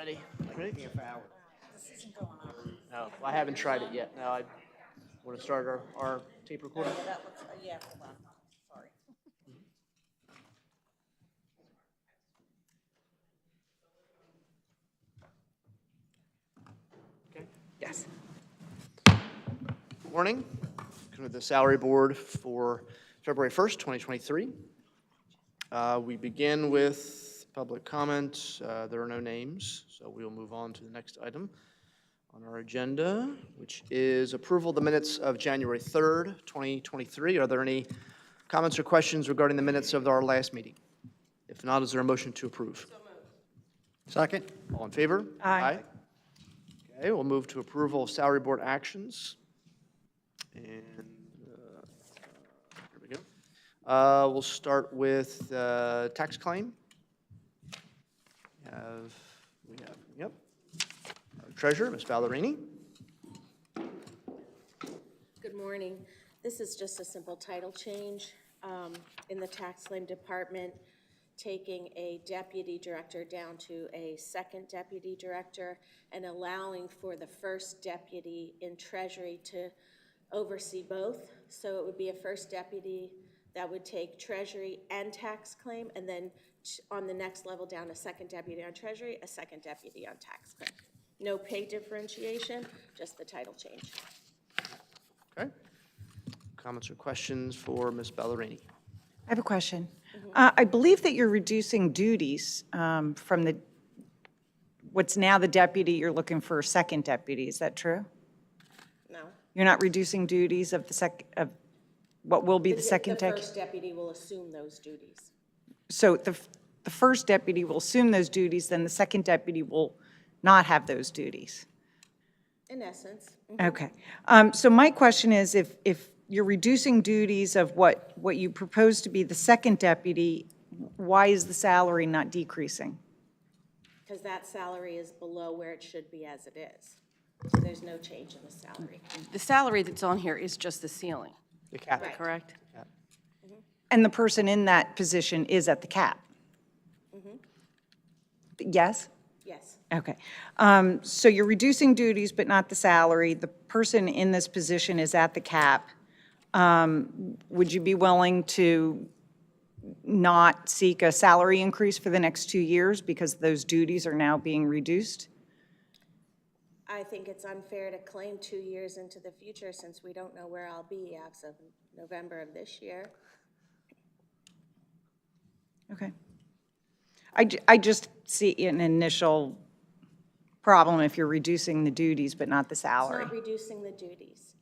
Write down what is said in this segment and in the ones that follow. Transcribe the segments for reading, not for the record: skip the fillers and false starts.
Ready? Ready? No, I haven't tried it yet. Now I want to start our tape recording. Yeah, that looks, yeah, hold on, sorry. Okay. Yes. Morning. Welcome to the Salary Board for February 1st, 2023. We begin with public comment. There are no names, so we will move on to the next item on our agenda, which is approval of the minutes of January 3rd, 2023. Are there any comments or questions regarding the minutes of our last meeting? If not, is there a motion to approve? Second. All in favor? Aye. Okay, we'll move to approval of salary board actions. And here we go. We'll start with tax claim. Yep. Our treasurer, Ms. Ballerini. Good morning. This is just a simple title change in the tax claim department, taking a deputy director down to a second deputy director and allowing for the first deputy in treasury to oversee both. So it would be a first deputy that would take treasury and tax claim, and then on the next level down, a second deputy on treasury, a second deputy on tax claim. No pay differentiation, just the title change. Okay. Comments or questions for Ms. Ballerini? I have a question. I believe that you're reducing duties from what's now the deputy, you're looking for a second deputy, is that true? No. You're not reducing duties of of what will be the second The deputy? first deputy will assume those duties. So the first deputy will assume those duties, then the second deputy will not have those duties? In essence. Okay. So my question is, if you're reducing duties of what you propose to be the second deputy, why is the salary not decreasing? Because that salary is below where it should be as it is. So there's no change in the salary. The salary that's on here is just the ceiling, The cap. Right. correct? And the person in that position is at the cap? Yes? Yes. Okay. So you're reducing duties, but not the salary. The person in this position is at the cap. Would you be willing to not seek a salary increase for the next 2 years because those duties are now being reduced? I think it's unfair to claim 2 years into the future since we don't know where I'll be as of November of this year. Okay. I just see an initial problem if you're reducing the duties but not the It's salary. not reducing the duties.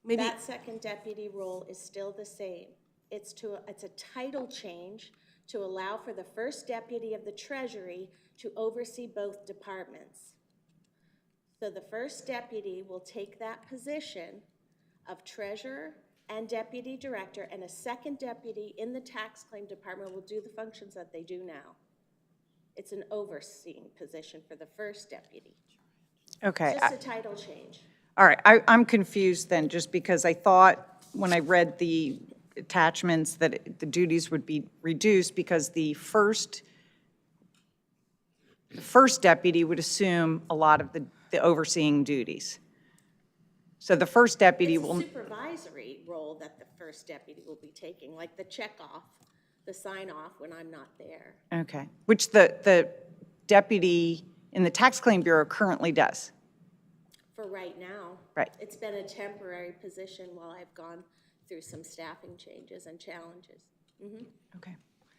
Maybe, That second deputy role is still the same. It's a title change to allow for the first deputy of the Treasury to oversee both departments. So the first deputy will take that position of treasurer and deputy director, and a second deputy in the tax claim department will do the functions that they do now. It's an overseeing position for the first deputy. Okay. It's just a title change. All right, I'm confused then, just because I thought when I read the attachments that the duties would be reduced because the first deputy would assume a lot of the overseeing duties. So the first deputy It's a will, supervisory role that the first deputy will be taking, like the check-off, the sign-off when I'm not there. okay, which the deputy in the tax claim bureau currently does. For right now. Right. It's been a temporary position while I've gone through some staffing changes and challenges. Okay.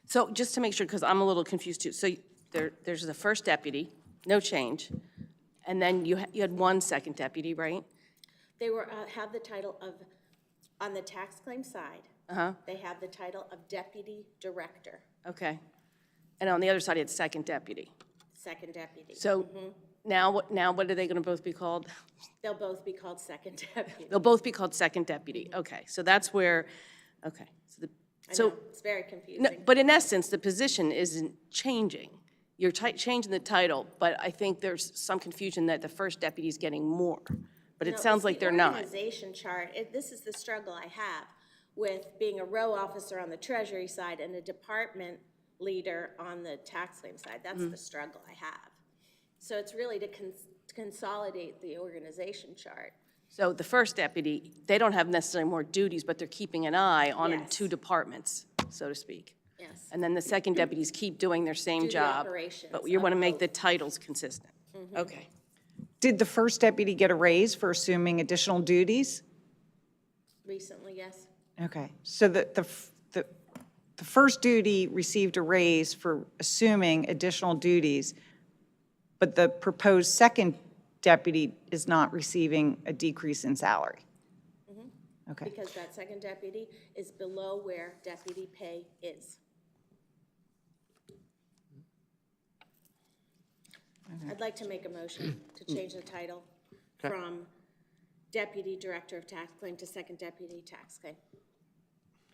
so just to make sure, because I'm a little confused too. So there's the first deputy, no change, and then you had one second deputy, right? They have the title of, on the tax claim side, they have the title of deputy director, Okay. And on the other side, it's second deputy. second deputy. So now what are they going to both be called? They'll both be called second deputy. They'll both be called second deputy. Okay, so that's where, okay. I So know, it's very no, confusing. but in essence, the position isn't changing. You're changing the title, but I think there's some confusion that the first deputy is getting more. But it No, sounds it's like the they're not. organization chart, this is the struggle I have with being a row officer on the treasury side and a department leader on the tax claim side. That's the struggle I have. So it's really to consolidate the organization chart. So the first deputy, they don't have necessarily more duties, but they're keeping an eye on the Yes. two departments, so to speak. Yes. And then the second deputies keep doing their same Do the job. operations But you of want to make both. the titles consistent. Okay. Did the first deputy get a raise for assuming additional duties? Recently, yes. Okay, so the first duty received a raise for assuming additional duties, but the proposed second deputy is not receiving a decrease in salary? Okay, Because that second deputy is below where deputy pay is. I'd like to make a motion to change the title Okay. from Deputy Director of Tax Claim to Second Deputy Tax Claim.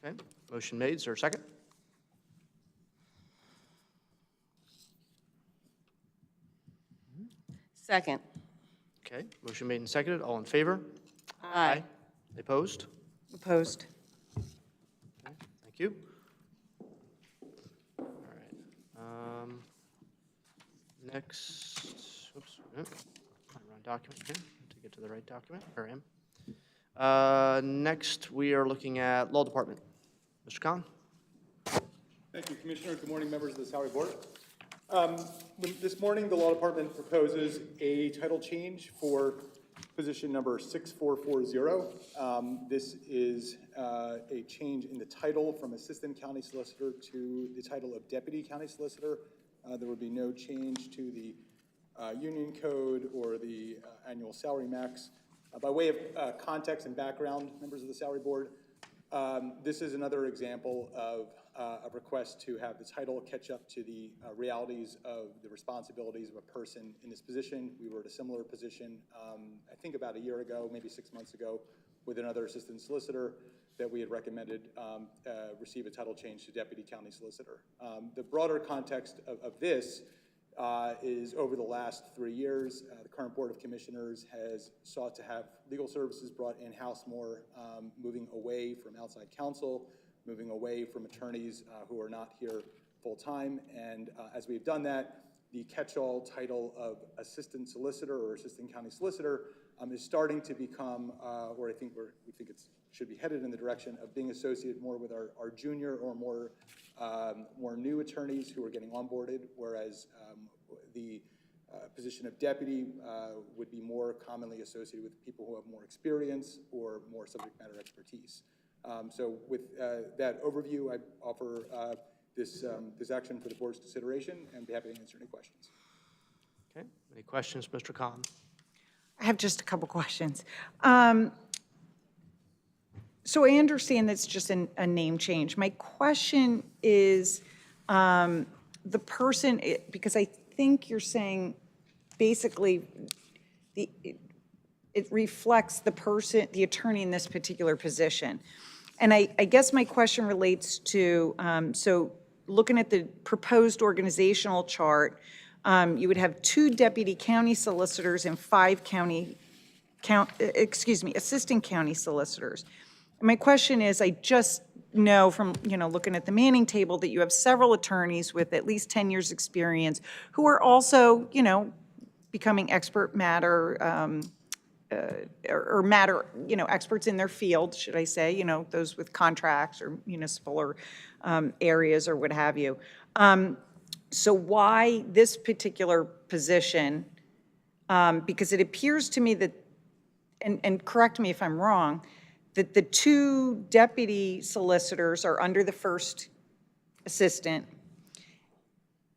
Okay, motion made, is there a second? Second. Okay, motion made and seconded, all in favor? Aye. Opposed? opposed. Thank you. All right. Next, oops, wrong document here, to get to the right document, here I am. Next, we are looking at Law Department. Mr. Khan? Thank you, Commissioner. Good morning, members of the Salary Board. This morning, the Law Department proposes a title change for position number 6440. This is a change in the title from Assistant County Solicitor to the title of Deputy County Solicitor. There would be no change to the union code or the annual salary max. By way of context and background, members of the Salary Board, this is another example of a request to have the title catch up to the realities of the responsibilities of a person in this position. We were at a similar position, I think about a year ago, maybe 6 months ago, with another assistant solicitor that we had recommended receive a title change to Deputy County Solicitor. The broader context of this is over the last 3 years, the current Board of Commissioners has sought to have legal services brought in-house more, moving away from outside counsel, moving away from attorneys who are not here full-time. And as we've done that, the catch-all title of Assistant Solicitor or Assistant County Solicitor is starting to become where I think we think it should be headed in the direction of being associated more with our junior or more new attorneys who are getting onboarded, whereas the position of deputy would be more commonly associated with people who have more experience or more subject matter expertise. So with that overview, I offer this action for the board's consideration and be happy to answer any questions. Okay, any questions, Mr. Khan? I have just a couple questions. So I understand that's just a name change. My question is the person, because I think you're saying basically it reflects the person, the attorney in this particular position. And I guess my question relates to, so looking at the proposed organizational chart, you would have 2 deputy county solicitors and 5 assistant county solicitors. And my question is, I just know from, looking at the Manning table that you have several attorneys with at least 10 years' experience who are also, becoming expert matter, or matter, experts in their field, should I say, those with contracts or municipal or areas or what have you. So why this particular position? Because it appears to me that, and correct me if I'm wrong, that the 2 deputy solicitors are under the first assistant,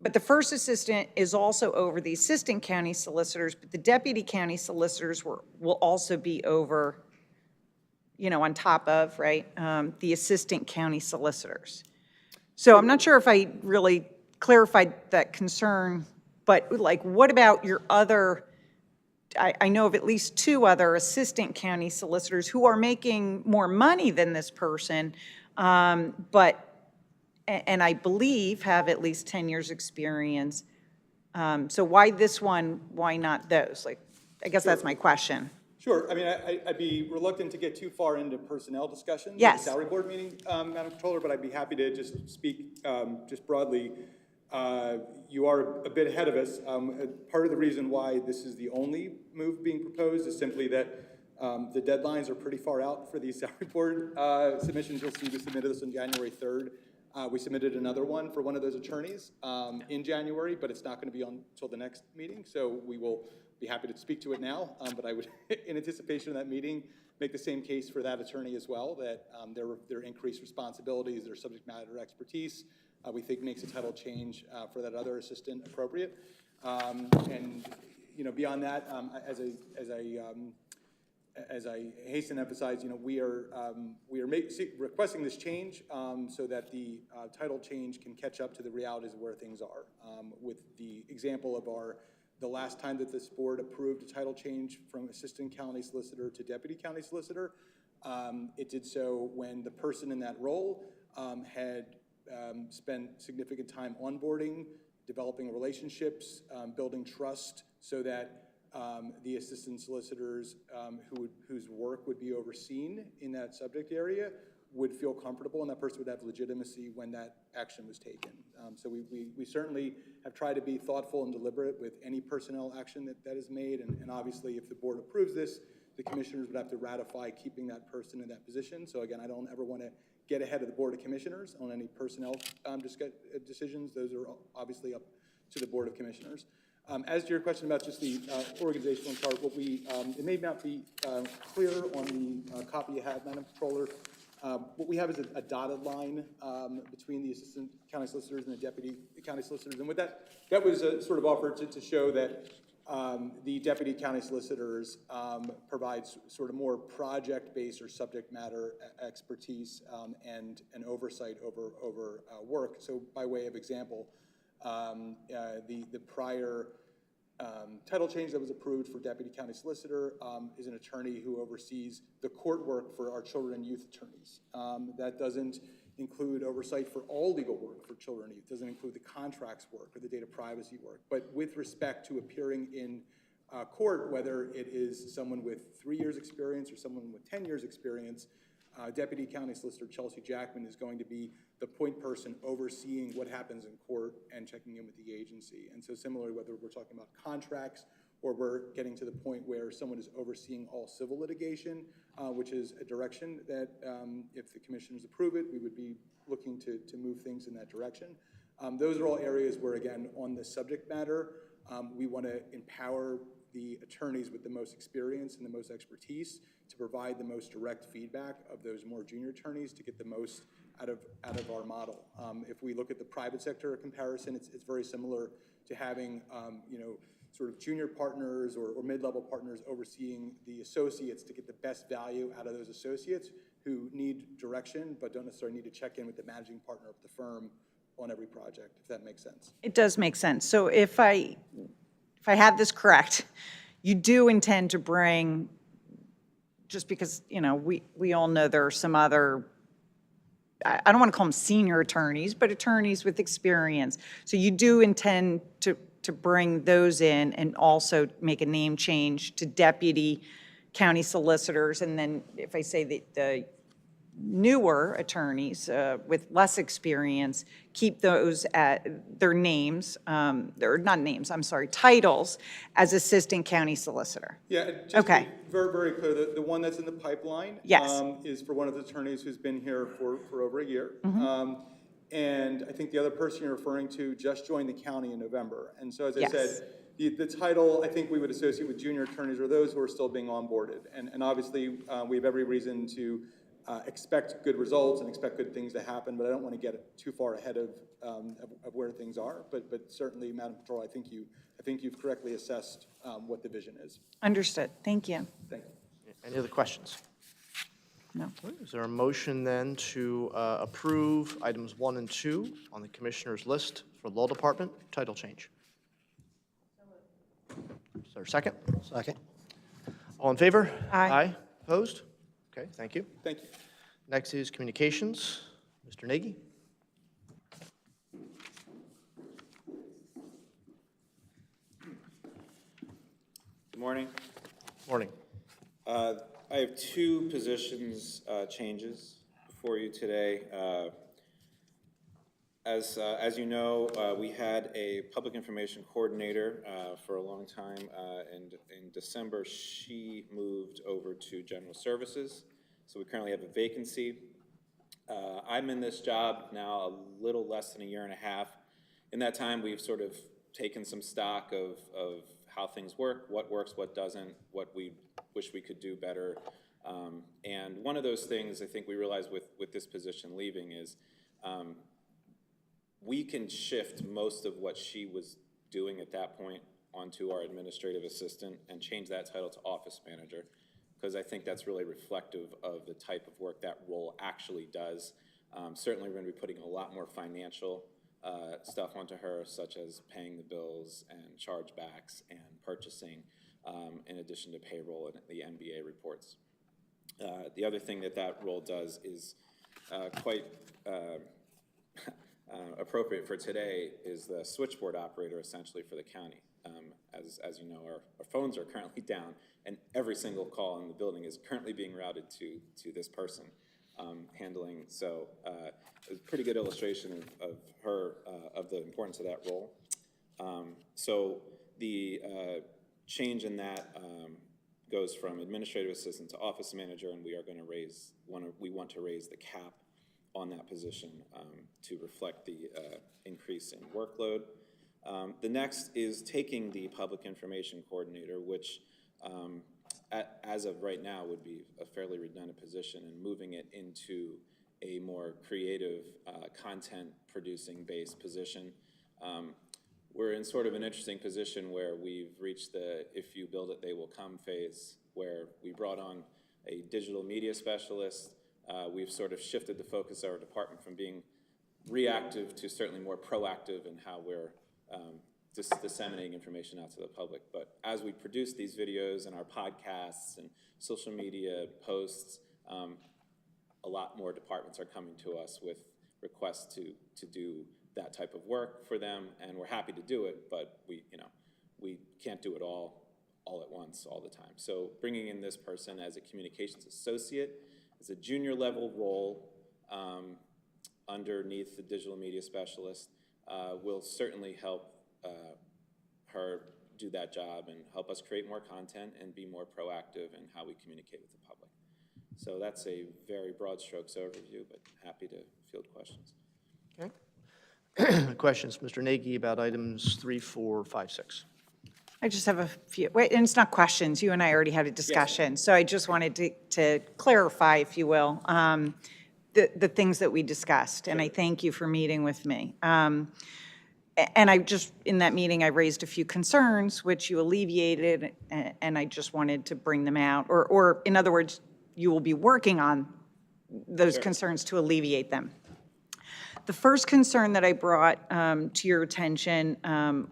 but the first assistant is also over the assistant county solicitors, but the deputy county solicitors will also be over, on top of, right, the assistant county solicitors. So I'm not sure if I really clarified that concern, but like, what about your other, I know of at least 2 other assistant county solicitors who are making more money than this person, but, and I believe have at least 10 years experience. So why this one, why not those? Like, I guess that's my question. Sure. I mean, I'd be reluctant to get too far into personnel discussions Yes. at the salary board meeting, Madam Controller, but I'd be happy to just speak just broadly. You are a bit ahead of us. Part of the reason why this is the only move being proposed is simply that the deadlines are pretty far out for these salary board submissions. You'll see we submitted this on January 3rd. We submitted another one for one of those attorneys in January, but it's not going to be on until the next meeting. So we will be happy to speak to it now. But I would, in anticipation of that meeting, make the same case for that attorney as well, that their increased responsibilities, their subject matter expertise, we think makes a title change for that other assistant appropriate. And beyond that, as I hasten to emphasize, we are requesting this change so that the title change can catch up to the realities of where things are. With the example of the last time that this board approved a title change from assistant county solicitor to deputy county solicitor, it did so when the person in that role had spent significant time onboarding, developing relationships, building trust, so that the assistant solicitors whose work would be overseen in that subject area would feel comfortable, and that person would have legitimacy when that action was taken. So we certainly have tried to be thoughtful and deliberate with any personnel action that is made, and obviously if the board approves this, the commissioners would have to ratify keeping that person in that position. So again, I don't ever want to get ahead of the Board of Commissioners on any personnel decisions. Those are obviously up to the Board of Commissioners. As to your question about just the organizational chart, it may not be clear on the copy you have, Madam Controller. What we have is a dotted line between the assistant county solicitors and the deputy county solicitors. And with that was sort of offered to show that the deputy county solicitors provides sort of more project-based or subject matter expertise and oversight over work. So by way of example, the prior title change that was approved for deputy county solicitor is an attorney who oversees the court work for our children and youth attorneys. That doesn't include oversight for all legal work for children and youth. It doesn't include the contracts work or the data privacy work. But with respect to appearing in court, whether it is someone with 3 years experience or someone with 10 years experience, Deputy County Solicitor Chelsea Jackman is going to be the point person overseeing what happens in court and checking in with the agency. And so similarly, whether we're talking about contracts or we're getting to the point where someone is overseeing all civil litigation, which is a direction that if the commissioners approve it, we would be looking to move things in that direction. Those are all areas where, again, on the subject matter, we want to empower the attorneys with the most experience and the most expertise to provide the most direct feedback of those more junior attorneys to get the most out of our model. If we look at the private sector comparison, it's very similar to having sort of junior partners or mid-level partners overseeing the associates to get the best value out of those associates who need direction but don't necessarily need to check in with the managing partner of the firm on every project, if that makes sense. It does make sense. So if I have this correct, you do intend to bring, just because, we all know there are some other, I don't want to call them senior attorneys, but attorneys with experience. So you do intend to bring those in and also make a name change to deputy county solicitors. And then if I say the newer attorneys with less experience, keep those at their names, or not names, I'm sorry, titles as assistant county solicitor. Yeah, just Okay. to be very, very clear, the one that's in the pipeline Yes. is for one of the attorneys who's been here for over a year. Mm-hmm. And I think the other person you're referring to just joined the county in November. And so as I Yes. said, the title I think we would associate with junior attorneys or those who are still being onboarded. And obviously we have every reason to expect good results and expect good things to happen, but I don't want to get too far ahead of where things are. But certainly, Madam Controller, I think you've correctly assessed what the vision is. Understood. Thank you. Thank you. Any other questions? No. Is there a motion then to approve items 1 and 2 on the commissioner's list for the law department title change? Is there a second? Second. All in favor? Aye. Opposed? Okay, thank you. Thank you. Next is communications. Mr. Nagy? Good morning. Morning. I have 2 positions changes before you today. As you know, we had a public information coordinator for a long time, and in December, she moved over to general services. So we currently have a vacancy. I'm in this job now a little less than a year and a half. In that time, we've sort of taken some stock of how things work, what works, what doesn't, what we wish we could do better. And one of those things I think we realized with this position leaving is we can shift most of what she was doing at that point onto our administrative assistant and change that title to office manager, because I think that's really reflective of the type of work that role actually does. Certainly, we're going to be putting a lot more financial stuff onto her, such as paying the bills and chargebacks and purchasing, in addition to payroll and the MBA reports. The other thing that role does is quite appropriate for today is the switchboard operator essentially for the county. As you know, our phones are currently down, and every single call in the building is currently being routed to this person handling. So it was a pretty good illustration of the importance of that role. So the change in that goes from administrative assistant to office manager, and we are going to we want to raise the cap on that position to reflect the increase in workload. The next is taking the public information coordinator, which as of right now would be a fairly redundant position, and moving it into a more creative content producing based position. We're in sort of an interesting position where we've reached the if you build it, they will come phase, where we brought on a digital media specialist. We've sort of shifted the focus of our department from being reactive to certainly more proactive in how we're disseminating information out to the public. But as we produce these videos and our podcasts and social media posts, a lot more departments are coming to us with requests to do that type of work for them, and we're happy to do it, but we can't do it all at once, all the time. So bringing in this person as a communications associate, as a junior level role underneath the digital media specialist will certainly help her do that job and help us create more content and be more proactive in how we communicate with the public. So that's a very broad strokes overview, but happy to field questions. Okay. Questions, Mr. Nagy, about items 3, 4, 5, 6? I just have a few, wait, and it's not questions, you and I already had a discussion, so I just wanted to clarify, if you will, the things that we discussed, and I thank you for meeting with me. And I just, in that meeting, I raised a few concerns, which you alleviated, and I just wanted to bring them out, or in other words, you will be working on those concerns to alleviate them. The first concern that I brought to your attention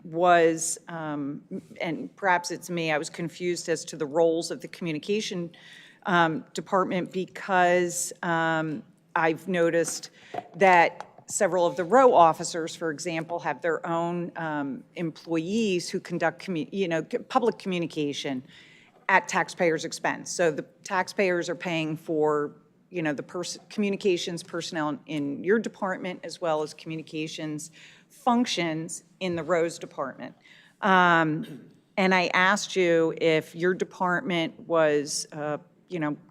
was, and perhaps it's me, I was confused as to the roles of the communication department, because I've noticed that several of the row officers, for example, have their own employees who conduct public communication at taxpayers' expense. So the taxpayers are paying for the communications personnel in your department, as well as communications functions in the Rose department. And I asked you if your department was,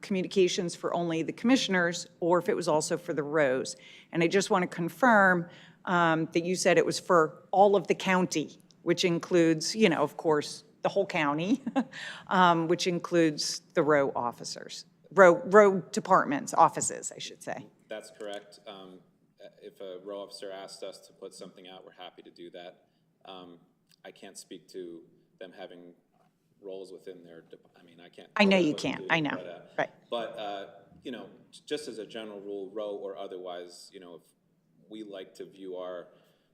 communications for only the commissioners, or if it was also for the Rose. And I just want to confirm that you said it was for all of the county, which includes, of course, the whole county, which includes the row officers. Row departments, offices, I should say. That's correct. If a row officer asked us to put something out, we're happy to do that. I can't speak to them having roles within their, I can't. I know tell them you what to can't, do, I know, right. But, just as a general rule, row or otherwise, if we like to view our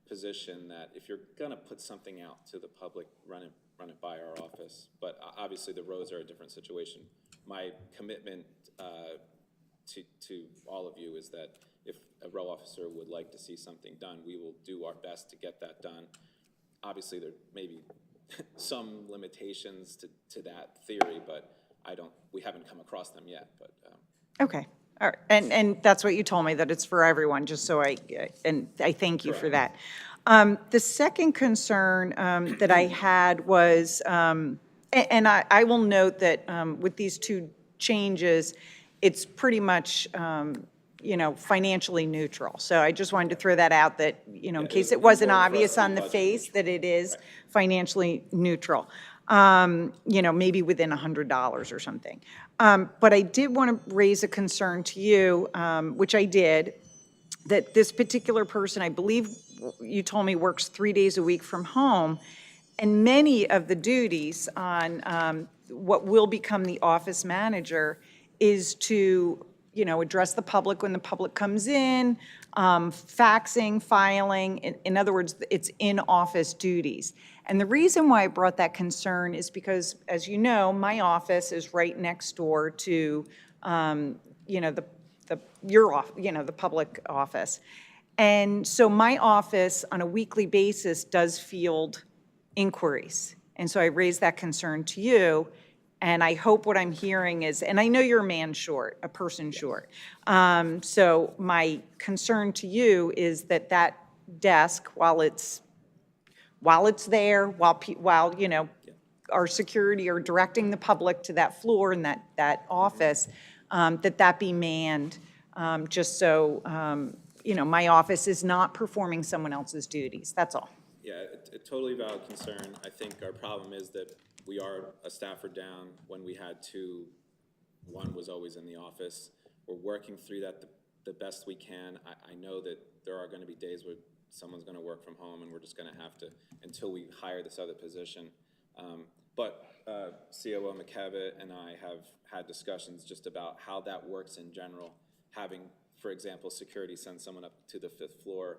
position that if you're gonna put something out to the public, run it by our office. But obviously the rows are a different situation. My commitment to all of you is that if a row officer would like to see something done, we will do our best to get that done. Obviously, there may be some limitations to that theory, but we haven't come across them yet. But All right, and that's what you told me, that it's for everyone, just so and I thank you for that. The second concern that I had was, and I will note that with these two changes, it's pretty much, financially neutral. So I just wanted to throw that out, that, in case it wasn't obvious on the face, that it is financially neutral. Maybe within $100 or something. But I did want to raise a concern to you, which I did, that this particular person, I believe you told me, works 3 days a week from home, and many of the duties on what will become the office manager is to, address the public when the public comes in, faxing, filing. In other words, it's in-office duties. And the reason why I brought that concern is because, as you know, my office is right next door to, the public office. And so my office, on a weekly basis, does field inquiries. And so I raised that concern to you, and I hope what I'm hearing is, and I know you're a man short, a person short. So my concern to you is that that desk, while it's there, while our security are directing the public to that floor and that office, that be manned, just so, my office is not performing someone else's duties. That's all. Yeah, a totally valid concern. I think our problem is that we are a staffer down. When we had two, one was always in the office. We're working through that the best we can. I know that there are going to be days where someone's going to work from home, and we're just going to have to, until we hire this other position. But COO McKevitt and I have had discussions just about how that works in general. Having, for example, security send someone up to the 5th floor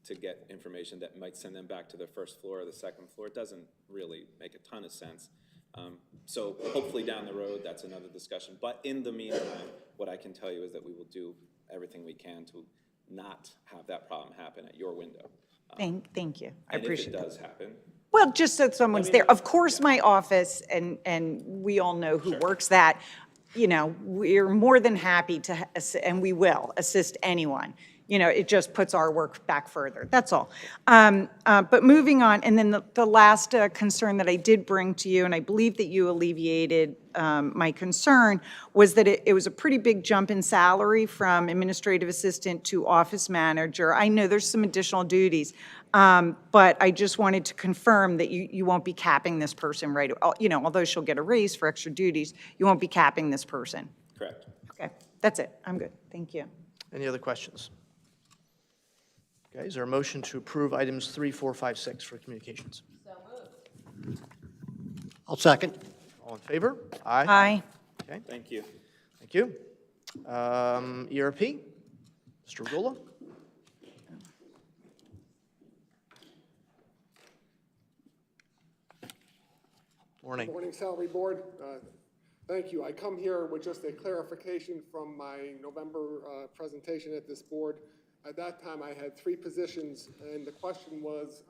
to get information that might send them back to the 1st floor or the 2nd floor, it doesn't really make a ton of sense. So hopefully down the road, that's another discussion. But in the meantime, what I can tell you is that we will do everything we can to not have that problem happen at your window. Thank you. I appreciate And if that. it does happen, Well, just so someone's there. Of course, my office, and we all know who works that, we're more than happy to, and we will assist anyone. It just puts our work back further. That's all. But moving on, and then the last concern that I did bring to you, and I believe that you alleviated my concern, was that it was a pretty big jump in salary from administrative assistant to office manager. I know there's some additional duties, but I just wanted to confirm that you won't be capping this person, right? Although she'll get a raise for extra duties, you won't be capping this person. correct. Okay, that's it. I'm good. Thank you. Any other questions? Okay, is there a motion to approve items 3, 4, 5, 6 for communications? I'll second. All in favor? Aye. Aye. Okay, Thank you. thank you. ERP, Mr. Gula? Morning. Morning, Salary Board. Thank you. I come here with just a clarification from my November presentation at this board. At that time, I had 3 positions, and the question was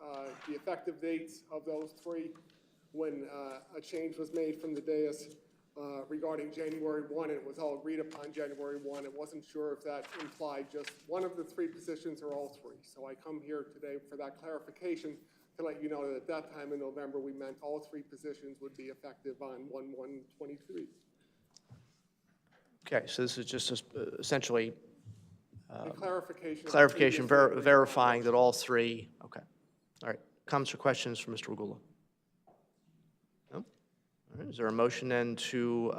the effective dates of those 3 when a change was made from the dais regarding January 1. It was all agreed upon January 1. It wasn't sure if that implied just one of the 3 positions or all 3. So I come here today for that clarification to let you know that at that time in November, we meant all 3 positions would be effective on 1/1/23. Okay, so this is just essentially A clarification. of clarification, previous- verifying that all 3, okay. All right, comments or questions from Mr. Regula? No? All right, is there a motion then to,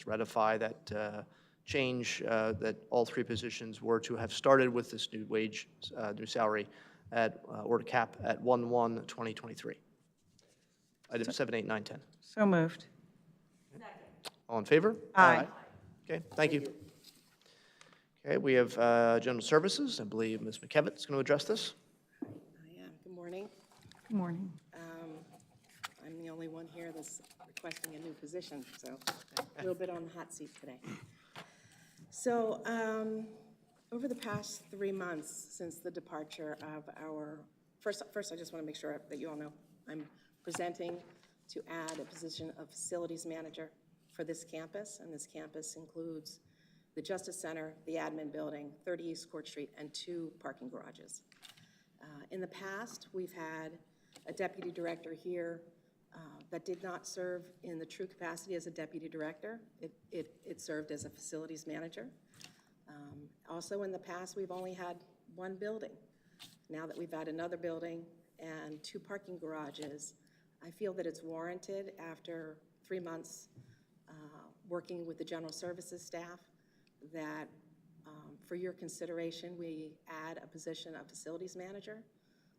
ratify that change, that all 3 positions were to have started with this new wage, new salary at, or cap at 1/1/2023? Items 7, 8, 9, 10. So moved. All in favor? Aye. Okay, thank you. Okay, we have General Services. I believe Ms. McKevitt is going to address this. I am. Good morning. Good morning. I'm the only one here that's requesting a new position, so a little bit on the hot seat today. So over the past 3 months since the departure of our, first I just want to make sure that you all know, I'm presenting to add a position of facilities manager for this campus, and this campus includes the Justice Center, the admin building, 30 East Court Street, and 2 parking garages. In the past, we've had a deputy director here that did not serve in the true capacity as a deputy director. It served as a facilities manager. Also, in the past, we've only had 1 building. Now that we've had another building and 2 parking garages, I feel that it's warranted after 3 months working with the general services staff that for your consideration, we add a position of facilities manager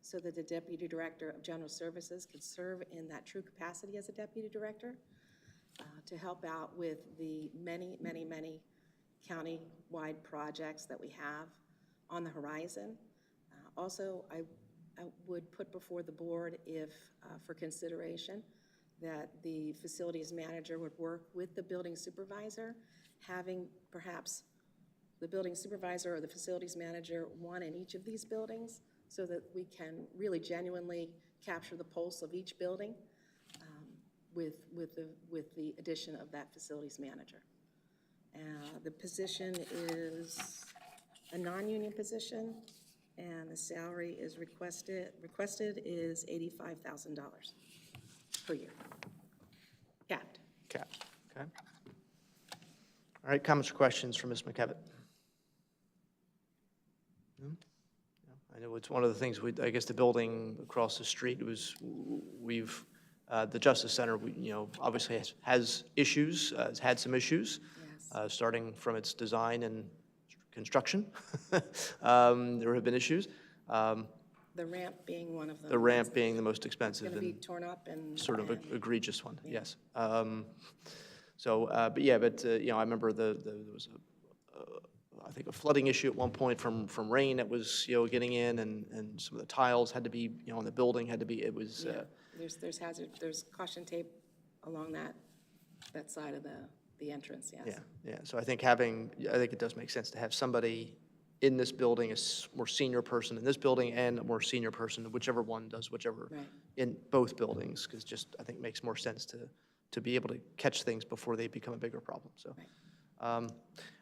so that the deputy director of general services could serve in that true capacity as a deputy director to help out with the many, many, many county-wide projects that we have on the horizon. Also, I would put before the board if, for consideration, that the facilities manager would work with the building supervisor, having perhaps the building supervisor or the facilities manager, one in each of these buildings, so that we can really genuinely capture the pulse of each building with the addition of that facilities manager. The position is a non-union position, and the salary is requested is $85,000 per year, capped. Capped, okay. All right, comments or questions from Ms. McKevitt? No? No? I know it's one of the things, I guess the building across the street was, the Justice Center, obviously has issues, has had some issues, starting from its design and construction. There have been issues. The ramp being one of them. The ramp being the most expensive. Going to be and torn up and. sort of and- egregious one, yes. But I remember there was I think a flooding issue at one point from rain that was, getting in, and some of the tiles had to be, on the building had to be, it was, Yeah, there's caution tape along that side of the entrance, yes. yeah. So I think it does make sense to have somebody in this building, more senior person in this building and a more senior person, whichever one does whichever, Right. in both buildings, because I think makes more sense to be able to catch things before they become a bigger problem, so. Right.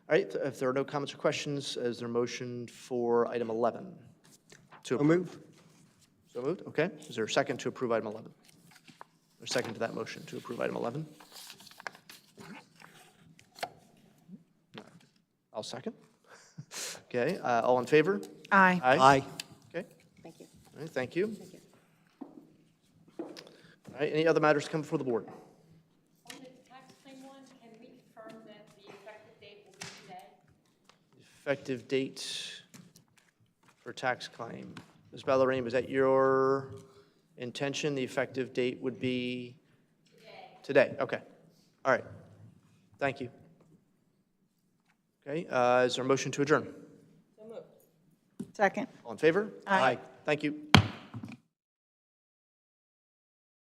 All right, if there are no comments or questions, is there a motion for item 11? So move. So moved, okay. Is there a second to approve item 11? Or a second to that motion to approve item 11? No. I'll second. Okay, all in favor? Aye. Aye. Okay, Thank you. all right, thank you. Thank you. All right, any other matters to come before the board? On the tax claim one, can we confirm that the effective date will be today? Effective date for tax claim. Ms. Ballerini, was that your intention? The effective date would be? Today, okay. All right. Thank you. Okay, is there a motion to adjourn? Second. All in favor? Aye. Thank you.